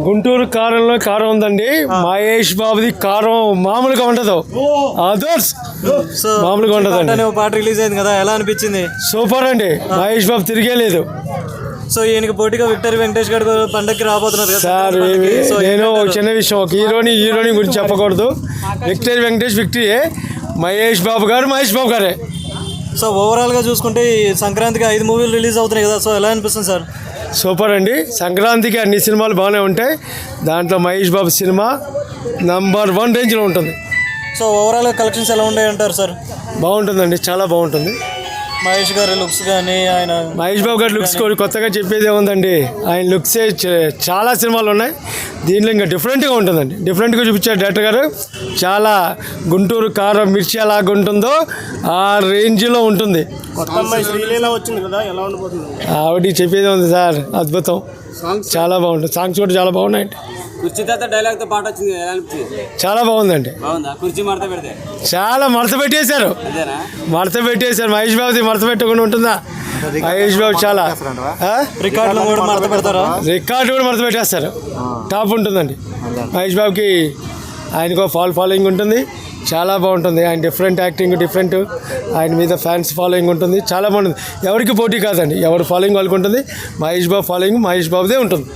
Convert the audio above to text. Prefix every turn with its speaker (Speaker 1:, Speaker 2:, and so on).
Speaker 1: గుంటూరు కారంలో కారం ఉందండి. మహేష్ బాబుది కారం మామూలుగా ఉండదు, అదర్స్ మామూలుగా ఉండదండి.
Speaker 2: పాట రిలీజ్ అయింది కదా, ఎలా అనిపించింది?
Speaker 1: సూపర్ అండి, మహేష్ బాబు తిరిగే లేదు.
Speaker 2: సో ఈయనకి పోటీగా విక్టరీ వెంకటేష్ గారు పండగకి రాబోతున్నారు కదా
Speaker 1: సార్. నేను ఒక చిన్న విషయం, ఒక హీరోని గురించి చెప్పకూడదు. విక్టరీ వెంకటేష్ విక్టరీయే, మహేష్ బాబు గారే.
Speaker 2: సో ఓవరాల్గా చూసుకుంటే ఈ సంక్రాంతికి 5 మూవీలు రిలీజ్ అవుతున్నాయి కదా, సో ఎలా అనిపిస్తుంది సార్?
Speaker 1: సూపర్ అండి. సంక్రాంతికి అన్ని సినిమాలు బాగానే ఉంటాయి, దాంట్లో మహేష్ బాబు సినిమా నంబర్ 1 రేంజ్లో ఉంటుంది.
Speaker 2: సో ఓవరాల్గా కలెక్షన్స్ ఎలా ఉన్నాయి అంటారు సార్?
Speaker 1: బాగుంటుందండి, చాలా బాగుంటుంది.
Speaker 2: మహేష్ గారి లుక్స్ కానీ
Speaker 1: మహేష్ బాబు గారి లుక్స్ కొత్తగా చెప్పేది ఏముందండి, ఆయన లుక్సే చాలా సినిమాలు ఉన్నాయి, దీంట్లో ఇంకా డిఫరెంట్గా ఉంటుందండి. డిఫరెంట్గా చూపించారు డైరెక్టర్ గారు. చాలా గుంటూరు కారం మిర్చి ఎలాగ ఉంటుందో ఆ రేంజ్లో ఉంటుంది. ఆవిడ చెప్పేది ఉంది సార్, అద్భుతం, చాలా బాగుంటుంది. సాంగ్స్ కూడా చాలా బాగున్నాయండి.
Speaker 3: డైలాగ్తో పాట వచ్చింది,
Speaker 1: చాలా బాగుందండి. చాలా మడత పెట్టేశారు. మహేష్ బాబుది మడత పెట్టకుండా ఉంటుందా? మహేష్ బాబు చాలా
Speaker 2: రికార్డులు కూడా
Speaker 1: మడత పెట్టేస్తారు. టాప్ ఉంటుందండి మహేష్ బాబుకి. ఆయనకు ఫాలోయింగ్ ఉంటుంది, చాలా బాగుంటుంది. ఆయన డిఫరెంట్ యాక్టింగ్, డిఫరెంట్, ఆయన మీద ఫ్యాన్స్ ఫాలోయింగ్ ఉంటుంది, చాలా బాగుంటుంది. ఎవరికి పోటీ కాదండి, ఎవరు ఫాలోయింగ్ వాళ్ళకి ఉంటుంది. మహేష్ బాబు ఫాలోయింగ్ మహేష్ బాబుదే ఉంటుంది.